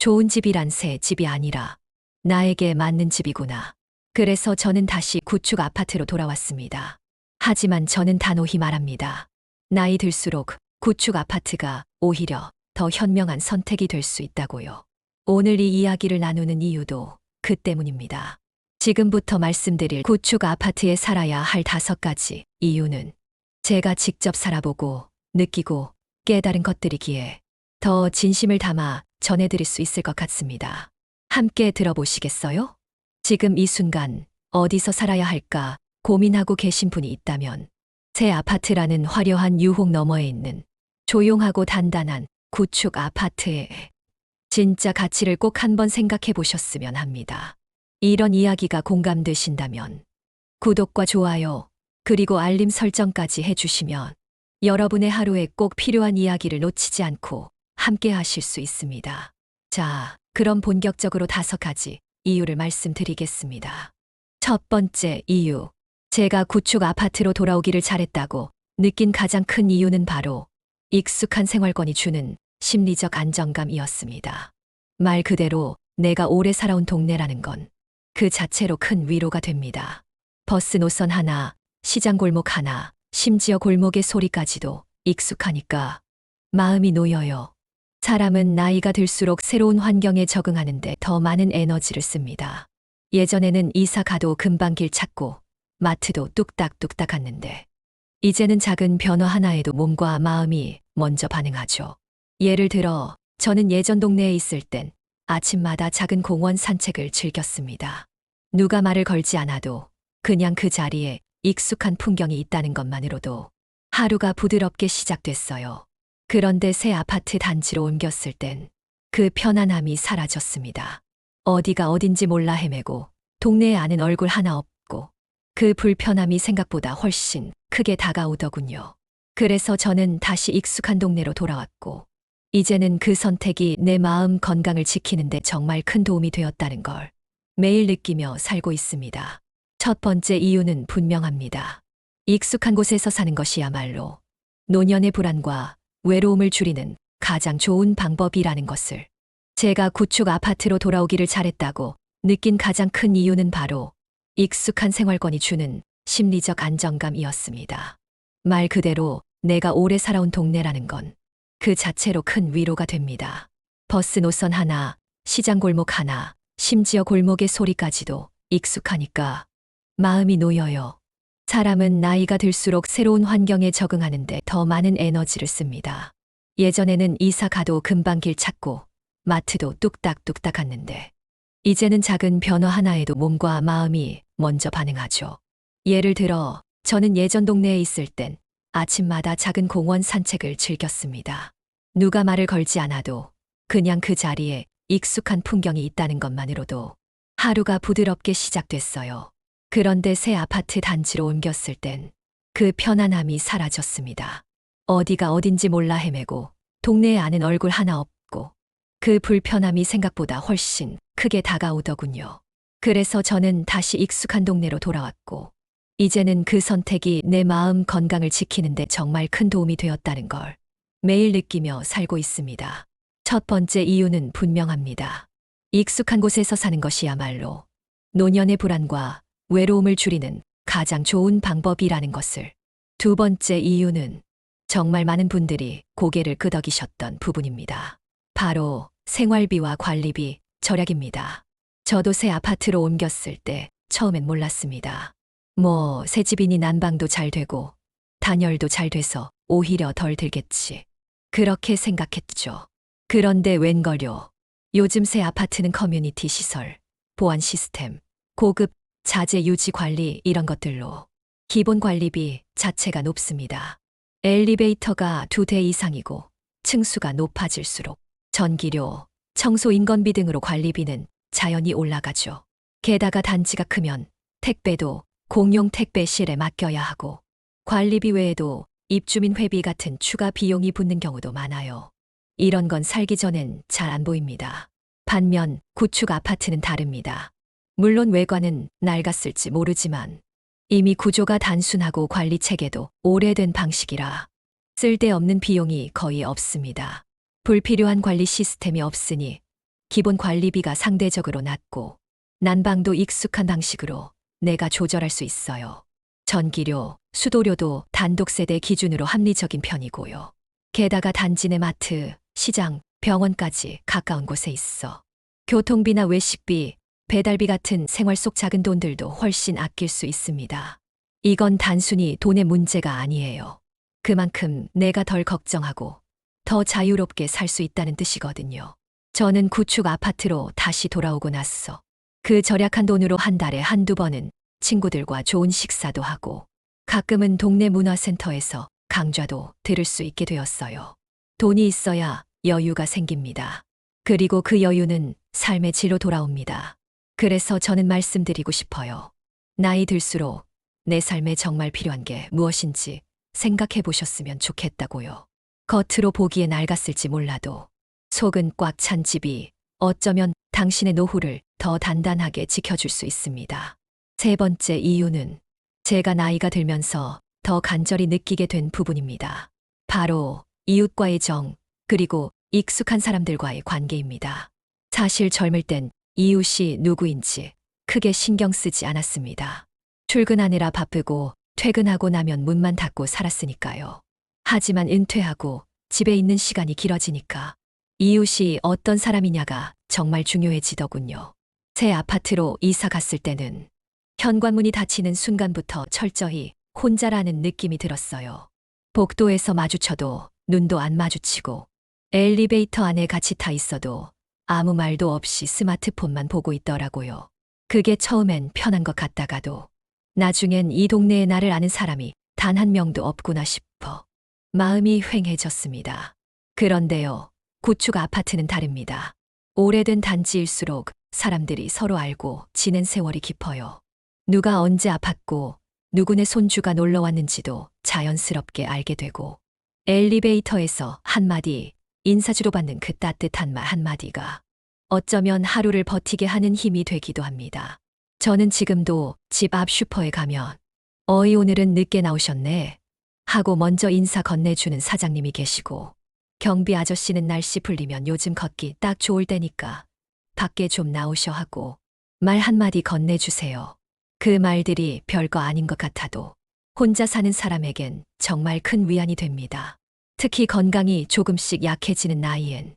좋은 집이란 새 집이 아니라 나에게 맞는 집이구나. 그래서 저는 다시 구축 아파트로 돌아왔습니다. 하지만 저는 단호히 말합니다. 나이 들수록 구축 아파트가 오히려 더 현명한 선택이 될 수 있다고요. 오늘 이 이야기를 나누는 이유도 그 때문입니다. 지금부터 말씀드릴 구축 아파트에 살아야 할 5가지 이유는 제가 직접 살아보고 느끼고 깨달은 것들이기에 더 진심을 담아 전해드릴 수 있을 것 같습니다. 함께 들어보시겠어요? 지금 이 순간 어디서 살아야 할까 고민하고 계신 분이 있다면 새 아파트라는 화려한 유혹 너머에 있는 조용하고 단단한 구축 아파트의 진짜 가치를 꼭 한번 생각해 보셨으면 합니다. 이런 이야기가 공감되신다면 구독과 좋아요 그리고 알림 설정까지 해주시면 여러분의 하루에 꼭 필요한 이야기를 놓치지 않고 함께 하실 수 있습니다. 자, 그럼 본격적으로 5가지 이유를 말씀드리겠습니다. 첫 번째 이유. 제가 구축 아파트로 돌아오기를 잘했다고 느낀 가장 큰 이유는 바로 익숙한 생활권이 주는 심리적 안정감이었습니다. 말 그대로 내가 오래 살아온 동네라는 건 그 자체로 큰 위로가 됩니다. 버스 노선 하나, 시장 골목 하나, 심지어 골목의 소리까지도 익숙하니까 마음이 놓여요. 사람은 나이가 들수록 새로운 환경에 적응하는데 더 많은 에너지를 씁니다. 예전에는 이사 가도 금방 길 찾고 마트도 뚝딱뚝딱 갔는데 이제는 작은 변화 하나에도 몸과 마음이 먼저 반응하죠. 예를 들어 저는 예전 동네에 있을 땐 아침마다 작은 공원 산책을 즐겼습니다. 누가 말을 걸지 않아도 그냥 그 자리에 익숙한 풍경이 있다는 것만으로도 하루가 부드럽게 시작됐어요. 그런데 새 아파트 단지로 옮겼을 땐 그 편안함이 사라졌습니다. 어디가 어딘지 몰라 헤매고 동네에 아는 얼굴 하나 없고 그 불편함이 생각보다 훨씬 크게 다가오더군요. 그래서 저는 다시 익숙한 동네로 돌아왔고 이제는 그 선택이 내 마음 건강을 지키는데 정말 큰 도움이 되었다는 걸 매일 느끼며 살고 있습니다. 첫 번째 이유는 분명합니다. 익숙한 곳에서 사는 것이야말로 노년의 불안과 외로움을 줄이는 가장 좋은 방법이라는 것을 제가 구축 아파트로 돌아오기를 잘했다고 느낀 가장 큰 이유는 바로 익숙한 생활권이 주는 심리적 안정감이었습니다. 말 그대로 내가 오래 살아온 동네라는 건 그 자체로 큰 위로가 됩니다. 버스 노선 하나, 시장 골목 하나, 심지어 골목의 소리까지도 익숙하니까 마음이 놓여요. 사람은 나이가 들수록 새로운 환경에 적응하는데 더 많은 에너지를 씁니다. 예전에는 이사 가도 금방 길 찾고 마트도 뚝딱뚝딱 갔는데 이제는 작은 변화 하나에도 몸과 마음이 먼저 반응하죠. 예를 들어 저는 예전 동네에 있을 땐 아침마다 작은 공원 산책을 즐겼습니다. 누가 말을 걸지 않아도 그냥 그 자리에 익숙한 풍경이 있다는 것만으로도 하루가 부드럽게 시작됐어요. 그런데 새 아파트 단지로 옮겼을 땐 그 편안함이 사라졌습니다. 어디가 어딘지 몰라 헤매고 동네에 아는 얼굴 하나 없고 그 불편함이 생각보다 훨씬 크게 다가오더군요. 그래서 저는 다시 익숙한 동네로 돌아왔고 이제는 그 선택이 내 마음 건강을 지키는데 정말 큰 도움이 되었다는 걸 매일 느끼며 살고 있습니다. 첫 번째 이유는 분명합니다. 익숙한 곳에서 사는 것이야말로 노년의 불안과 외로움을 줄이는 가장 좋은 방법이라는 것을. 두 번째 이유는 정말 많은 분들이 고개를 끄덕이셨던 부분입니다. 바로 생활비와 관리비 절약입니다. 저도 새 아파트로 옮겼을 때 처음엔 몰랐습니다. 새 집이니 난방도 잘 되고 단열도 잘 돼서 오히려 덜 들겠지. 그렇게 생각했죠. 그런데 웬걸요. 요즘 새 아파트는 커뮤니티 시설, 보안 시스템, 고급 자재 유지 관리 이런 것들로 기본 관리비 자체가 높습니다. 엘리베이터가 2대 이상이고 층수가 높아질수록 전기료, 청소 인건비 등으로 관리비는 자연히 올라가죠. 게다가 단지가 크면 택배도 공용 택배실에 맡겨야 하고 관리비 외에도 입주민 회비 같은 추가 비용이 붙는 경우도 많아요. 이런 건 살기 전엔 잘 안 보입니다. 반면 구축 아파트는 다릅니다. 물론 외관은 낡았을지 모르지만 이미 구조가 단순하고 관리 체계도 오래된 방식이라 쓸데없는 비용이 거의 없습니다. 불필요한 관리 시스템이 없으니 기본 관리비가 상대적으로 낮고 난방도 익숙한 방식으로 내가 조절할 수 있어요. 전기료, 수도료도 단독세대 기준으로 합리적인 편이고요. 게다가 단지 내 마트, 시장, 병원까지 가까운 곳에 있어. 교통비나 외식비, 배달비 같은 생활 속 작은 돈들도 훨씬 아낄 수 있습니다. 이건 단순히 돈의 문제가 아니에요. 그만큼 내가 덜 걱정하고 더 자유롭게 살 수 있다는 뜻이거든요. 저는 구축 아파트로 다시 돌아오고 났어. 그 절약한 돈으로 한 달에 한두 번은 친구들과 좋은 식사도 하고 가끔은 동네 문화센터에서 강좌도 들을 수 있게 되었어요. 돈이 있어야 여유가 생깁니다. 그리고 그 여유는 삶의 질로 돌아옵니다. 그래서 저는 말씀드리고 싶어요. 나이 들수록 내 삶에 정말 필요한 게 무엇인지 생각해 보셨으면 좋겠다고요. 겉으로 보기에 낡았을지 몰라도 속은 꽉 찬 집이 어쩌면 당신의 노후를 더 단단하게 지켜줄 수 있습니다. 세 번째 이유는 제가 나이가 들면서 더 간절히 느끼게 된 부분입니다. 바로 이웃과의 정, 그리고 익숙한 사람들과의 관계입니다. 사실 젊을 땐 이웃이 누구인지 크게 신경 쓰지 않았습니다. 출근하느라 바쁘고 퇴근하고 나면 문만 닫고 살았으니까요. 하지만 은퇴하고 집에 있는 시간이 길어지니까 이웃이 어떤 사람이냐가 정말 중요해지더군요. 새 아파트로 이사 갔을 때는 현관문이 닫히는 순간부터 철저히 혼자라는 느낌이 들었어요. 복도에서 마주쳐도 눈도 안 마주치고 엘리베이터 안에 같이 타 있어도 아무 말도 없이 스마트폰만 보고 있더라고요. 그게 처음엔 편한 것 같다가도 나중엔 이 동네에 나를 아는 사람이 단 한 명도 없구나 싶어 마음이 휑해졌습니다. 그런데요, 구축 아파트는 다릅니다. 오래된 단지일수록 사람들이 서로 알고 지낸 세월이 깊어요. 누가 언제 아팠고 누구네 손주가 놀러 왔는지도 자연스럽게 알게 되고 엘리베이터에서 한마디 인사 주고받는 그 따뜻한 말 한마디가 어쩌면 하루를 버티게 하는 힘이 되기도 합니다. 저는 지금도 집 앞 슈퍼에 가면 어이 오늘은 늦게 나오셨네 하고 먼저 인사 건네주는 사장님이 계시고 경비 아저씨는 날씨 풀리면 요즘 걷기 딱 좋을 때니까 밖에 좀 나오셔 하고 말 한마디 건네주세요. 그 말들이 별거 아닌 것 같아도 혼자 사는 사람에겐 정말 큰 위안이 됩니다. 특히 건강이 조금씩 약해지는 나이엔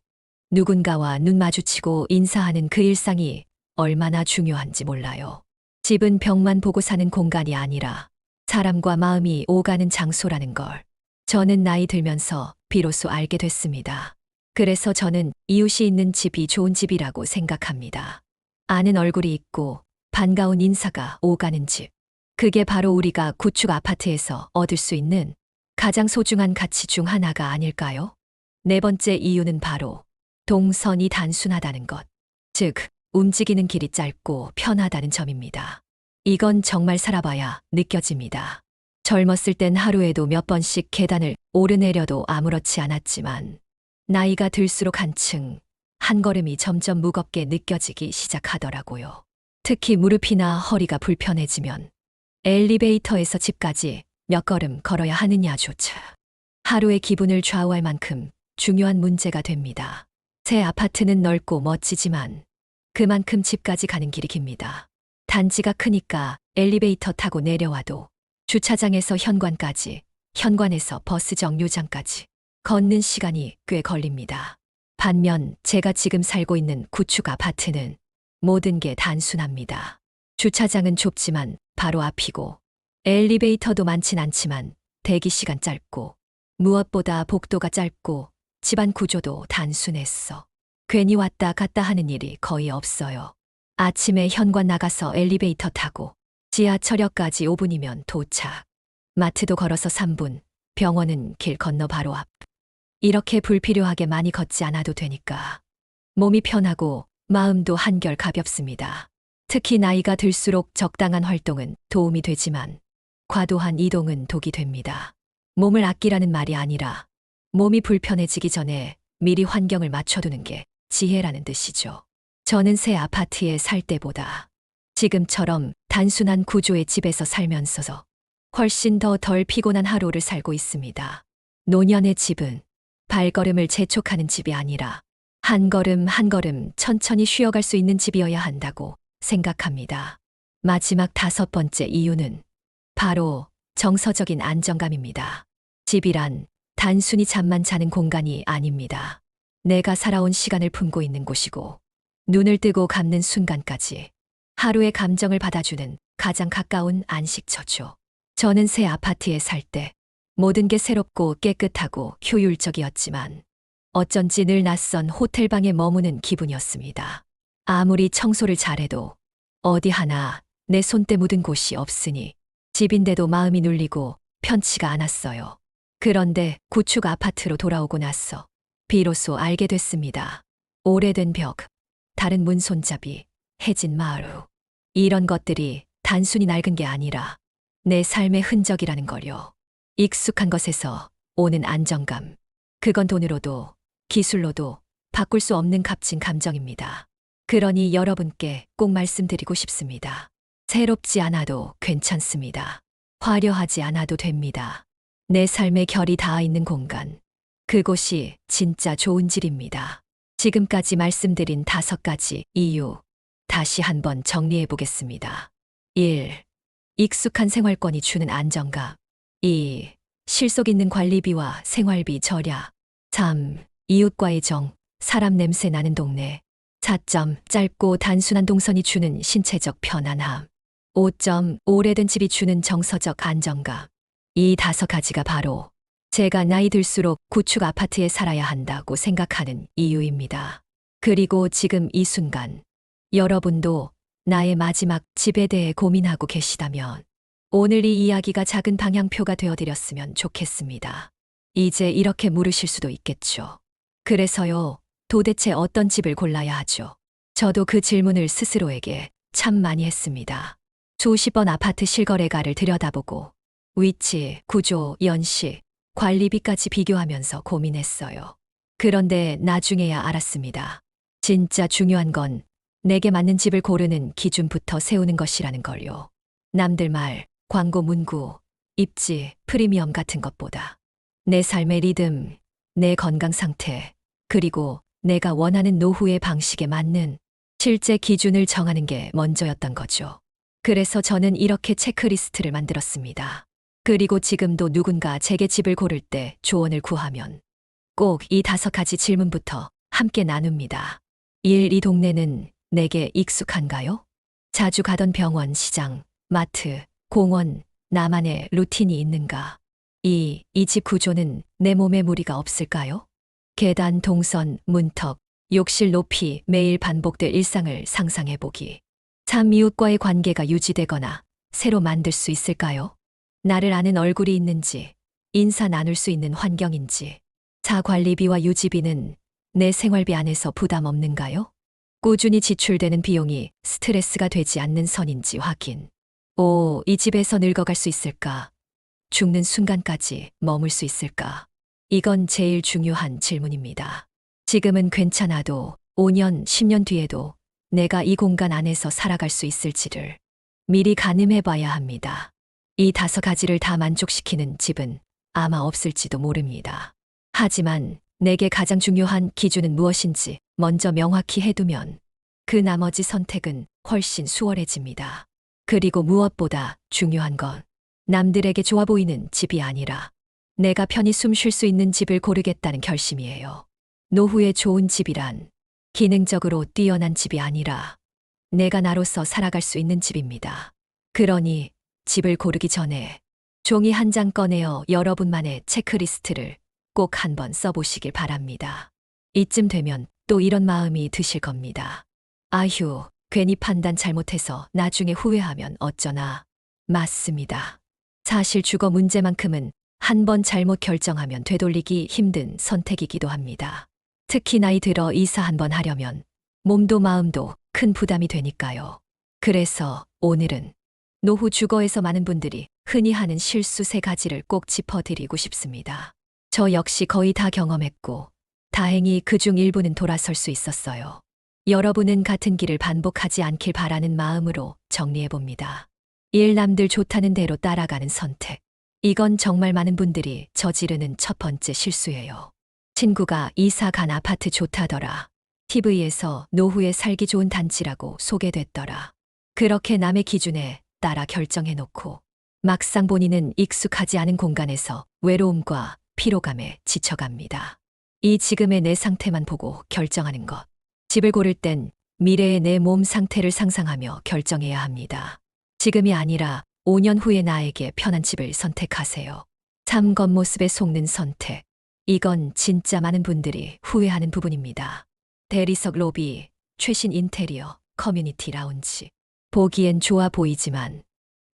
누군가와 눈 마주치고 인사하는 그 일상이 얼마나 중요한지 몰라요. 집은 벽만 보고 사는 공간이 아니라 사람과 마음이 오가는 장소라는 걸 저는 나이 들면서 비로소 알게 됐습니다. 그래서 저는 이웃이 있는 집이 좋은 집이라고 생각합니다. 아는 얼굴이 있고 반가운 인사가 오가는 집. 그게 바로 우리가 구축 아파트에서 얻을 수 있는 가장 소중한 가치 중 하나가 아닐까요? 네 번째 이유는 바로 동선이 단순하다는 것. 즉, 움직이는 길이 짧고 편하다는 점입니다. 이건 정말 살아봐야 느껴집니다. 젊었을 땐 하루에도 몇 번씩 계단을 오르내려도 아무렇지 않았지만 나이가 들수록 한층 한 걸음이 점점 무겁게 느껴지기 시작하더라고요. 특히 무릎이나 허리가 불편해지면 엘리베이터에서 집까지 몇 걸음 걸어야 하느냐조차 하루의 기분을 좌우할 만큼 중요한 문제가 됩니다. 새 아파트는 넓고 멋지지만 그만큼 집까지 가는 길이 깁니다. 단지가 크니까 엘리베이터 타고 내려와도 주차장에서 현관까지, 현관에서 버스 정류장까지 걷는 시간이 꽤 걸립니다. 반면 제가 지금 살고 있는 구축 아파트는 모든 게 단순합니다. 주차장은 좁지만 바로 앞이고 엘리베이터도 많진 않지만 대기 시간 짧고 무엇보다 복도가 짧고 집안 구조도 단순했어. 괜히 왔다 갔다 하는 일이 거의 없어요. 아침에 현관 나가서 엘리베이터 타고 지하철역까지 5분이면 도착. 마트도 걸어서 3분, 병원은 길 건너 바로 앞. 이렇게 불필요하게 많이 걷지 않아도 되니까 몸이 편하고 마음도 한결 가볍습니다. 특히 나이가 들수록 적당한 활동은 도움이 되지만 과도한 이동은 독이 됩니다. 몸을 아끼라는 말이 아니라 몸이 불편해지기 전에 미리 환경을 맞춰두는 게 지혜라는 뜻이죠. 저는 새 아파트에 살 때보다 지금처럼 단순한 구조의 집에서 살면서 훨씬 더 덜 피곤한 하루를 살고 있습니다. 노년의 집은 발걸음을 재촉하는 집이 아니라 한 걸음 한 걸음 천천히 쉬어갈 수 있는 집이어야 한다고 생각합니다. 마지막 5번째 이유는 바로 정서적인 안정감입니다. 집이란 단순히 잠만 자는 공간이 아닙니다. 내가 살아온 시간을 품고 있는 곳이고, 눈을 뜨고 감는 순간까지 하루의 감정을 받아주는 가장 가까운 안식처죠. 저는 새 아파트에 살 때 모든 게 새롭고 깨끗하고 효율적이었지만 어쩐지 늘 낯선 호텔방에 머무는 기분이었습니다. 아무리 청소를 잘해도 어디 하나 내 손때 묻은 곳이 없으니 집인데도 마음이 눌리고 편치가 않았어요. 그런데 구축 아파트로 돌아오고 나서 비로소 알게 됐습니다. 오래된 벽, 다른 문 손잡이, 해진 마루. 이런 것들이 단순히 낡은 게 아니라 내 삶의 흔적이라는 걸요. 익숙한 것에서 오는 안정감. 그건 돈으로도 기술로도 바꿀 수 없는 값진 감정입니다. 그러니 여러분께 꼭 말씀드리고 싶습니다. 새롭지 않아도 괜찮습니다. 화려하지 않아도 됩니다. 내 삶의 결이 닿아 있는 공간. 그곳이 진짜 좋은 질입니다. 지금까지 말씀드린 5가지 이유. 다시 한번 정리해 보겠습니다. 1. 익숙한 생활권이 주는 안정감. 2. 실속 있는 관리비와 생활비 절약. 3. 이웃과의 정, 사람 냄새 나는 동네. 4점, 짧고 단순한 동선이 주는 신체적 편안함. 5점, 오래된 집이 주는 정서적 안정감. 이 5가지가 바로 제가 나이 들수록 구축 아파트에 살아야 한다고 생각하는 이유입니다. 그리고 지금 이 순간, 여러분도 나의 마지막 집에 대해 고민하고 계시다면 오늘 이 이야기가 작은 방향표가 되어드렸으면 좋겠습니다. 이제 이렇게 물으실 수도 있겠죠. 그래서요, 도대체 어떤 집을 골라야 하죠? 저도 그 질문을 스스로에게 참 많이 했습니다. 수십 번 아파트 실거래가를 들여다보고 위치, 구조, 연식, 관리비까지 비교하면서 고민했어요. 그런데 나중에야 알았습니다. 진짜 중요한 건 내게 맞는 집을 고르는 기준부터 세우는 것이라는 걸요. 남들 말, 광고 문구, 입지, 프리미엄 같은 것보다 내 삶의 리듬, 내 건강 상태, 그리고 내가 원하는 노후의 방식에 맞는 실제 기준을 정하는 게 먼저였던 거죠. 그래서 저는 이렇게 체크리스트를 만들었습니다. 그리고 지금도 누군가 제게 집을 고를 때 조언을 구하면 꼭 이 5가지 질문부터 함께 나눕니다. 1. 이 동네는 내게 익숙한가요? 자주 가던 병원, 시장, 마트, 공원, 나만의 루틴이 있는가? 2. 이 집 구조는 내 몸에 무리가 없을까요? 계단, 동선, 문턱, 욕실 높이 매일 반복될 일상을 상상해보기. 3. 이웃과의 관계가 유지되거나 새로 만들 수 있을까요? 나를 아는 얼굴이 있는지, 인사 나눌 수 있는 환경인지. 4. 관리비와 유지비는 내 생활비 안에서 부담 없는가요? 꾸준히 지출되는 비용이 스트레스가 되지 않는 선인지 확인. 5. 이 집에서 늙어갈 수 있을까? 죽는 순간까지 머물 수 있을까? 이건 제일 중요한 질문입니다. 지금은 괜찮아도 5년, 10년 뒤에도 내가 이 공간 안에서 살아갈 수 있을지를 미리 가늠해 봐야 합니다. 이 5가지를 다 만족시키는 집은 아마 없을지도 모릅니다. 하지만 내게 가장 중요한 기준은 무엇인지 먼저 명확히 해두면 그 나머지 선택은 훨씬 수월해집니다. 그리고 무엇보다 중요한 건 남들에게 좋아 보이는 집이 아니라 내가 편히 숨 쉴 수 있는 집을 고르겠다는 결심이에요. 노후에 좋은 집이란 기능적으로 뛰어난 집이 아니라 내가 나로서 살아갈 수 있는 집입니다. 그러니 집을 고르기 전에 종이 한 장 꺼내어 여러분만의 체크리스트를 꼭 한번 써보시길 바랍니다. 이쯤 되면 또 이런 마음이 드실 겁니다. 아휴, 괜히 판단 잘못해서 나중에 후회하면 어쩌나. 맞습니다. 사실 주거 문제만큼은 한 번 잘못 결정하면 되돌리기 힘든 선택이기도 합니다. 특히 나이 들어 이사 한번 하려면 몸도 마음도 큰 부담이 되니까요. 그래서 오늘은 노후 주거에서 많은 분들이 흔히 하는 실수 3가지를 꼭 짚어드리고 싶습니다. 저 역시 거의 다 경험했고 다행히 그중 일부는 돌아설 수 있었어요. 여러분은 같은 길을 반복하지 않길 바라는 마음으로 정리해봅니다. 1. 남들 좋다는 대로 따라가는 선택. 이건 정말 많은 분들이 저지르는 첫 번째 실수예요. 친구가 이사 간 아파트 좋다더라. TV에서 노후에 살기 좋은 단지라고 소개됐더라. 그렇게 남의 기준에 따라 결정해놓고 막상 본인은 익숙하지 않은 공간에서 외로움과 피로감에 지쳐갑니다. 이 지금의 내 상태만 보고 결정하는 것. 집을 고를 땐 미래의 내 몸 상태를 상상하며 결정해야 합니다. 지금이 아니라 5년 후의 나에게 편한 집을 선택하세요. 삶 겉모습에 속는 선택. 이건 진짜 많은 분들이 후회하는 부분입니다. 대리석 로비, 최신 인테리어, 커뮤니티 라운지. 보기엔 좋아 보이지만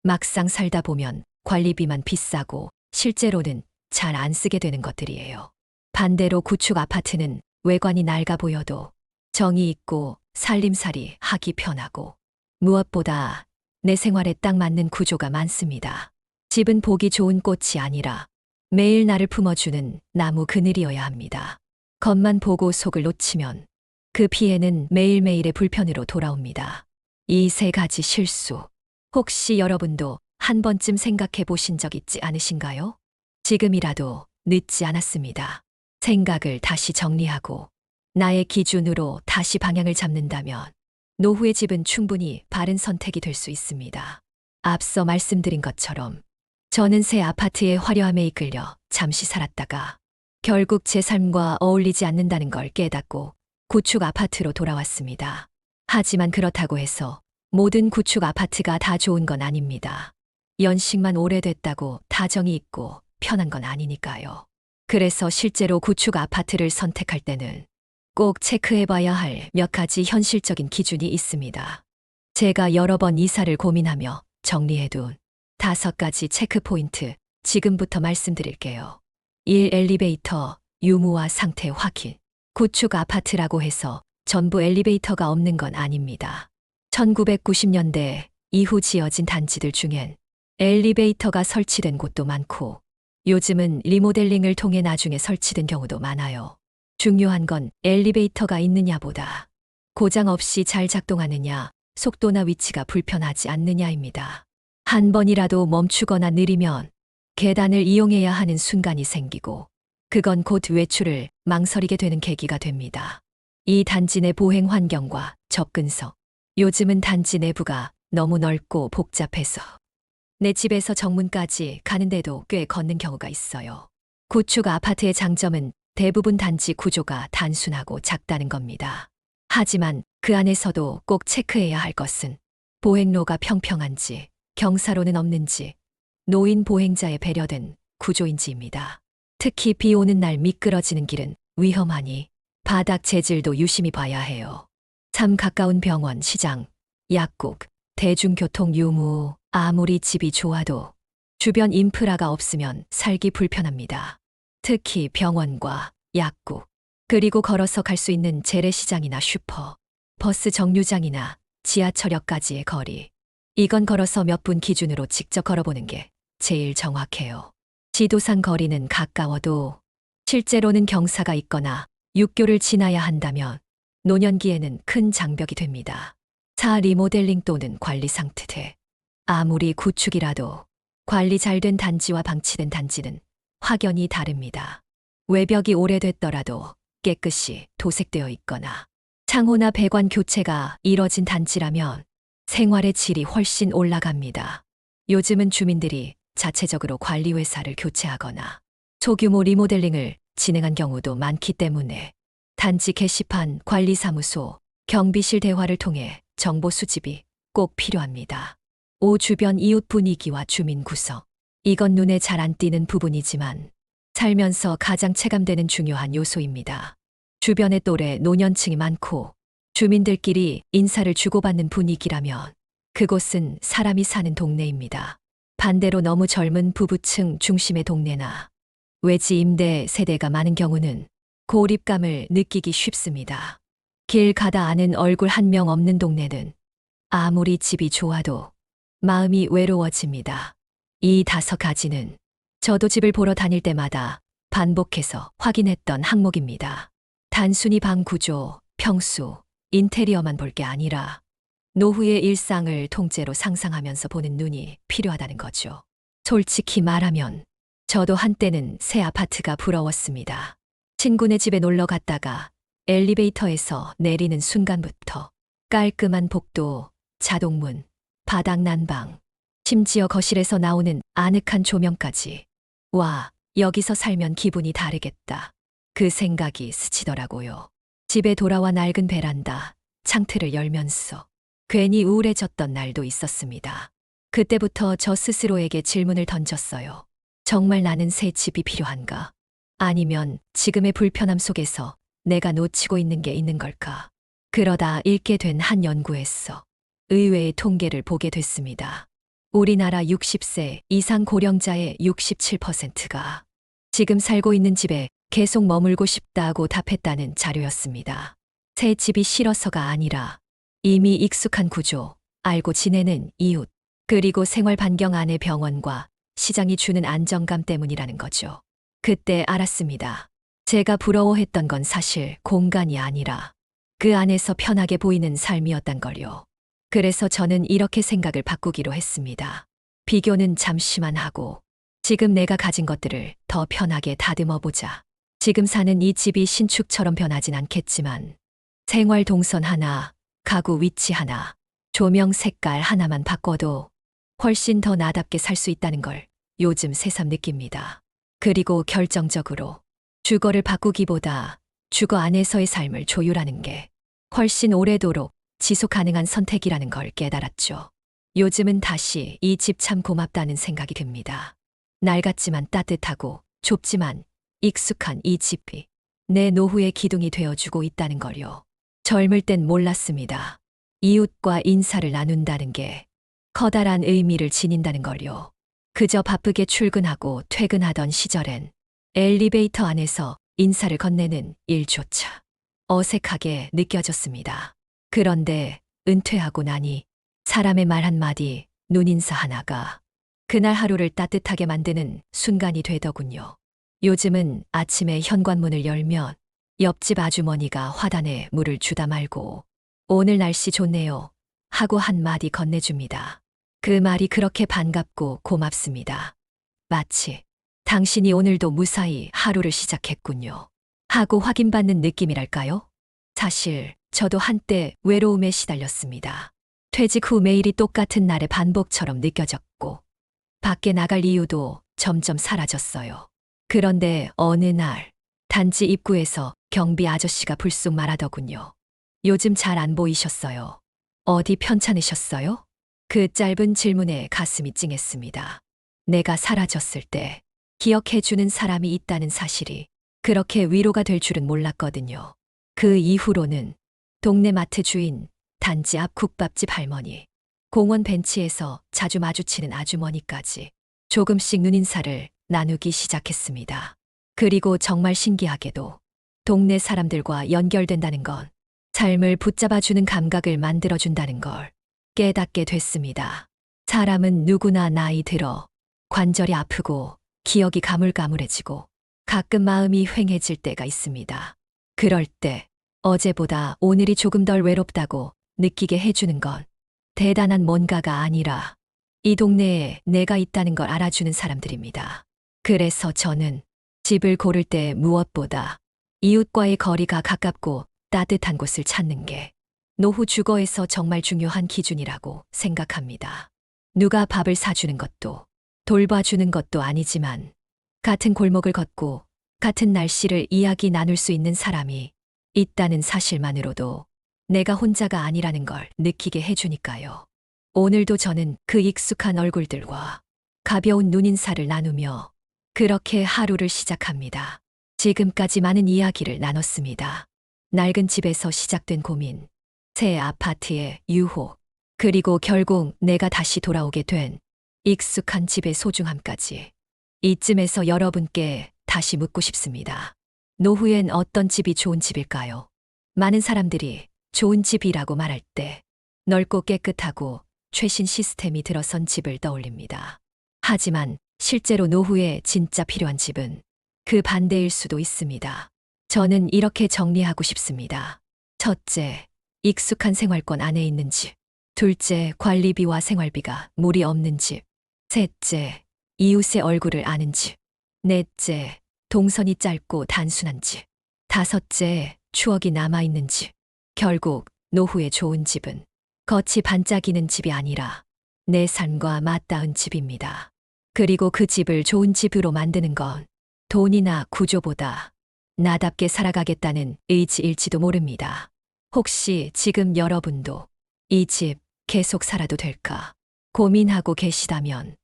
막상 살다 보면 관리비만 비싸고 실제로는 잘 안 쓰게 되는 것들이에요. 반대로 구축 아파트는 외관이 낡아 보여도 정이 있고 살림살이 하기 편하고 무엇보다 내 생활에 딱 맞는 구조가 많습니다. 집은 보기 좋은 꽃이 아니라 매일 나를 품어주는 나무 그늘이어야 합니다. 겉만 보고 속을 놓치면 그 피해는 매일매일의 불편으로 돌아옵니다. 이 세 가지 실수. 혹시 여러분도 한 번쯤 생각해 보신 적 있지 않으신가요? 지금이라도 늦지 않았습니다. 생각을 다시 정리하고 나의 기준으로 다시 방향을 잡는다면 노후의 집은 충분히 바른 선택이 될 수 있습니다. 앞서 말씀드린 것처럼 저는 새 아파트의 화려함에 이끌려 잠시 살았다가 결국 제 삶과 어울리지 않는다는 걸 깨닫고 구축 아파트로 돌아왔습니다. 하지만 그렇다고 해서 모든 구축 아파트가 다 좋은 건 아닙니다. 연식만 오래됐다고 다정이 있고 편한 건 아니니까요. 그래서 실제로 구축 아파트를 선택할 때는 꼭 체크해봐야 할 몇 가지 현실적인 기준이 있습니다. 제가 여러 번 이사를 고민하며 정리해둔 5가지 체크포인트 지금부터 말씀드릴게요. 1. 엘리베이터, 유무와 상태 확인. 구축 아파트라고 해서 전부 엘리베이터가 없는 건 아닙니다. 1990년대 이후 지어진 단지들 중엔 엘리베이터가 설치된 곳도 많고 요즘은 리모델링을 통해 나중에 설치된 경우도 많아요. 중요한 건 엘리베이터가 있느냐보다 고장 없이 잘 작동하느냐, 속도나 위치가 불편하지 않느냐입니다. 한 번이라도 멈추거나 느리면 계단을 이용해야 하는 순간이 생기고 그건 곧 외출을 망설이게 되는 계기가 됩니다. 이 단지 내 보행 환경과 접근성. 요즘은 단지 내부가 너무 넓고 복잡해서 내 집에서 정문까지 가는데도 꽤 걷는 경우가 있어요. 구축 아파트의 장점은 대부분 단지 구조가 단순하고 작다는 겁니다. 하지만 그 안에서도 꼭 체크해야 할 것은 보행로가 평평한지, 경사로는 없는지, 노인 보행자에 배려된 구조인지입니다. 특히 비 오는 날 미끄러지는 길은 위험하니 바닥 재질도 유심히 봐야 해요. 삶 가까운 병원, 시장, 약국, 대중교통 유무, 아무리 집이 좋아도 주변 인프라가 없으면 살기 불편합니다. 특히 병원과 약국, 그리고 걸어서 갈 수 있는 재래시장이나 슈퍼, 버스 정류장이나 지하철역까지의 거리. 이건 걸어서 몇 분 기준으로 직접 걸어보는 게 제일 정확해요. 지도상 거리는 가까워도 실제로는 경사가 있거나 육교를 지나야 한다면 노년기에는 큰 장벽이 됩니다. 4. 리모델링 또는 관리 상태. 아무리 구축이라도 관리 잘 된 단지와 방치된 단지는 확연히 다릅니다. 외벽이 오래됐더라도 깨끗이 도색되어 있거나 창호나 배관 교체가 이뤄진 단지라면 생활의 질이 훨씬 올라갑니다. 요즘은 주민들이 자체적으로 관리회사를 교체하거나 소규모 리모델링을 진행한 경우도 많기 때문에 단지 게시판, 관리사무소, 경비실 대화를 통해 정보 수집이 꼭 필요합니다. 5. 주변 이웃 분위기와 주민 구성. 이건 눈에 잘 안 띄는 부분이지만 살면서 가장 체감되는 중요한 요소입니다. 주변에 또래 노년층이 많고 주민들끼리 인사를 주고받는 분위기라면 그곳은 사람이 사는 동네입니다. 반대로 너무 젊은 부부층 중심의 동네나 외지 임대 세대가 많은 경우는 고립감을 느끼기 쉽습니다. 길 가다 아는 얼굴 한 명 없는 동네는 아무리 집이 좋아도 마음이 외로워집니다. 이 5가지는 저도 집을 보러 다닐 때마다 반복해서 확인했던 항목입니다. 단순히 방 구조, 평수, 인테리어만 볼 게 아니라 노후의 일상을 통째로 상상하면서 보는 눈이 필요하다는 거죠. 솔직히 말하면 저도 한때는 새 아파트가 부러웠습니다. 친구네 집에 놀러 갔다가 엘리베이터에서 내리는 순간부터 깔끔한 복도, 자동문, 바닥 난방, 심지어 거실에서 나오는 아늑한 조명까지. 와, 여기서 살면 기분이 다르겠다. 그 생각이 스치더라고요. 집에 돌아와 낡은 베란다, 창틀을 열면서 괜히 우울해졌던 날도 있었습니다. 그때부터 저 스스로에게 질문을 던졌어요. 정말 나는 새 집이 필요한가? 아니면 지금의 불편함 속에서 내가 놓치고 있는 게 있는 걸까? 그러다 읽게 된 한 연구에서 의외의 통계를 보게 됐습니다. 우리나라 60세 이상 고령자의 67%가 지금 살고 있는 집에 계속 머물고 싶다고 답했다는 자료였습니다. 새 집이 싫어서가 아니라 이미 익숙한 구조, 알고 지내는 이웃, 그리고 생활 반경 안의 병원과 시장이 주는 안정감 때문이라는 거죠. 그때 알았습니다. 제가 부러워했던 건 사실 공간이 아니라 그 안에서 편하게 보이는 삶이었단 걸요. 그래서 저는 이렇게 생각을 바꾸기로 했습니다. 비교는 잠시만 하고 지금 내가 가진 것들을 더 편하게 다듬어 보자. 지금 사는 이 집이 신축처럼 변하진 않겠지만 생활 동선 하나, 가구 위치 하나, 조명 색깔 하나만 바꿔도 훨씬 더 나답게 살 수 있다는 걸 요즘 새삼 느낍니다. 그리고 결정적으로 주거를 바꾸기보다 주거 안에서의 삶을 조율하는 게 훨씬 오래도록 지속 가능한 선택이라는 걸 깨달았죠. 요즘은 다시 이 집 참 고맙다는 생각이 듭니다. 낡았지만 따뜻하고 좁지만 익숙한 이 집이 내 노후의 기둥이 되어주고 있다는 걸요. 젊을 땐 몰랐습니다. 이웃과 인사를 나눈다는 게 커다란 의미를 지닌다는 걸요. 그저 바쁘게 출근하고 퇴근하던 시절엔 엘리베이터 안에서 인사를 건네는 일조차 어색하게 느껴졌습니다. 그런데 은퇴하고 나니 사람의 말 한마디, 눈인사 하나가 그날 하루를 따뜻하게 만드는 순간이 되더군요. 요즘은 아침에 현관문을 열면 옆집 아주머니가 화단에 물을 주다 말고 오늘 날씨 좋네요 하고 한마디 건네줍니다. 그 말이 그렇게 반갑고 고맙습니다. 마치 당신이 오늘도 무사히 하루를 시작했군요 하고 확인받는 느낌이랄까요? 사실 저도 한때 외로움에 시달렸습니다. 퇴직 후 매일이 똑같은 날의 반복처럼 느껴졌고 밖에 나갈 이유도 점점 사라졌어요. 그런데 어느 날 단지 입구에서 경비 아저씨가 불쑥 말하더군요. 요즘 잘 안 보이셨어요. 어디 편찮으셨어요? 그 짧은 질문에 가슴이 찡했습니다. 내가 사라졌을 때 기억해주는 사람이 있다는 사실이 그렇게 위로가 될 줄은 몰랐거든요. 그 이후로는 동네 마트 주인, 단지 앞 국밥집 할머니, 공원 벤치에서 자주 마주치는 아주머니까지 조금씩 눈인사를 나누기 시작했습니다. 그리고 정말 신기하게도 동네 사람들과 연결된다는 건 삶을 붙잡아주는 감각을 만들어준다는 걸 깨닫게 됐습니다. 사람은 누구나 나이 들어 관절이 아프고 기억이 가물가물해지고 가끔 마음이 휑해질 때가 있습니다. 그럴 때 어제보다 오늘이 조금 덜 외롭다고 느끼게 해주는 건 대단한 뭔가가 아니라 이 동네에 내가 있다는 걸 알아주는 사람들입니다. 그래서 저는 집을 고를 때 무엇보다 이웃과의 거리가 가깝고 따뜻한 곳을 찾는 게 노후 주거에서 정말 중요한 기준이라고 생각합니다. 누가 밥을 사주는 것도 돌봐주는 것도 아니지만 같은 골목을 걷고 같은 날씨를 이야기 나눌 수 있는 사람이 있다는 사실만으로도 내가 혼자가 아니라는 걸 느끼게 해주니까요. 오늘도 저는 그 익숙한 얼굴들과 가벼운 눈인사를 나누며 그렇게 하루를 시작합니다. 지금까지 많은 이야기를 나눴습니다. 낡은 집에서 시작된 고민, 새 아파트의 유혹, 그리고 결국 내가 다시 돌아오게 된 익숙한 집의 소중함까지. 이쯤에서 여러분께 다시 묻고 싶습니다. 노후엔 어떤 집이 좋은 집일까요? 많은 사람들이 좋은 집이라고 말할 때 넓고 깨끗하고 최신 시스템이 들어선 집을 떠올립니다. 하지만 실제로 노후에 진짜 필요한 집은 그 반대일 수도 있습니다. 저는 이렇게 정리하고 싶습니다. 첫째, 익숙한 생활권 안에 있는 집. 둘째, 관리비와 생활비가 무리 없는 집. 셋째, 이웃의 얼굴을 아는 집. 넷째, 동선이 짧고 단순한 집. 다섯째, 추억이 남아있는 집. 결국 노후의 좋은 집은 겉이 반짝이는 집이 아니라 내 삶과 맞닿은 집입니다. 그리고 그 집을 좋은 집으로 만드는 건 돈이나 구조보다 나답게 살아가겠다는 의지일지도 모릅니다. 혹시 지금 여러분도 이 집 계속 살아도 될까 고민하고 계시다면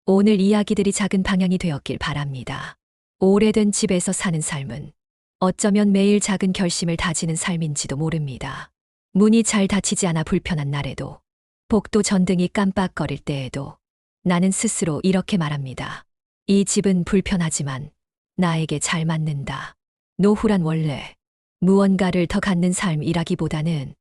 오늘 이야기들이 작은 방향이 되었길 바랍니다. 오래된 집에서 사는 삶은 어쩌면 매일 작은 결심을 다지는 삶인지도 모릅니다. 문이 잘 닫히지 않아 불편한 날에도, 복도 전등이 깜빡거릴 때에도 나는 스스로 이렇게 말합니다. 이 집은 불편하지만 나에게 잘 맞는다. 노후란 원래 무언가를 더 갖는 삶이라기보다는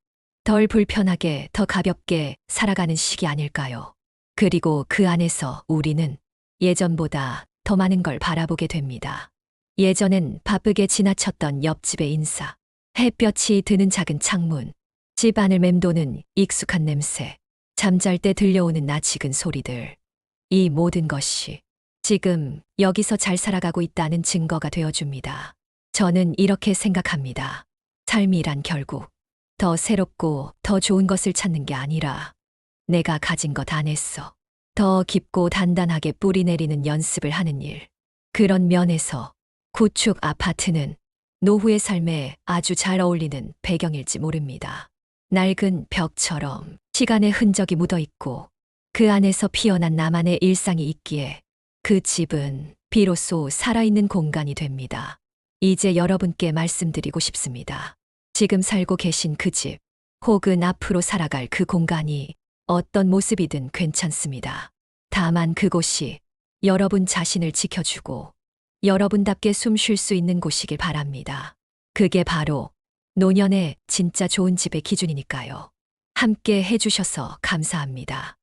덜 불편하게 더 가볍게 살아가는 시기 아닐까요? 그리고 그 안에서 우리는 예전보다 더 많은 걸 바라보게 됩니다. 예전엔 바쁘게 지나쳤던 옆집의 인사, 햇볕이 드는 작은 창문, 집 안을 맴도는 익숙한 냄새, 잠잘 때 들려오는 낯익은 소리들. 이 모든 것이 지금 여기서 잘 살아가고 있다는 증거가 되어줍니다. 저는 이렇게 생각합니다. 삶이란 결국 더 새롭고 더 좋은 것을 찾는 게 아니라 내가 가진 것 안에서 더 깊고 단단하게 뿌리 내리는 연습을 하는 일. 그런 면에서 구축 아파트는 노후의 삶에 아주 잘 어울리는 배경일지 모릅니다. 낡은 벽처럼 시간의 흔적이 묻어 있고 그 안에서 피어난 나만의 일상이 있기에 그 집은 비로소 살아있는 공간이 됩니다. 이제 여러분께 말씀드리고 싶습니다. 지금 살고 계신 그 집, 혹은 앞으로 살아갈 그 공간이 어떤 모습이든 괜찮습니다. 다만 그곳이 여러분 자신을 지켜주고 여러분답게 숨 쉴 수 있는 곳이길 바랍니다. 그게 바로 노년의 진짜 좋은 집의 기준이니까요. 함께 해주셔서 감사합니다.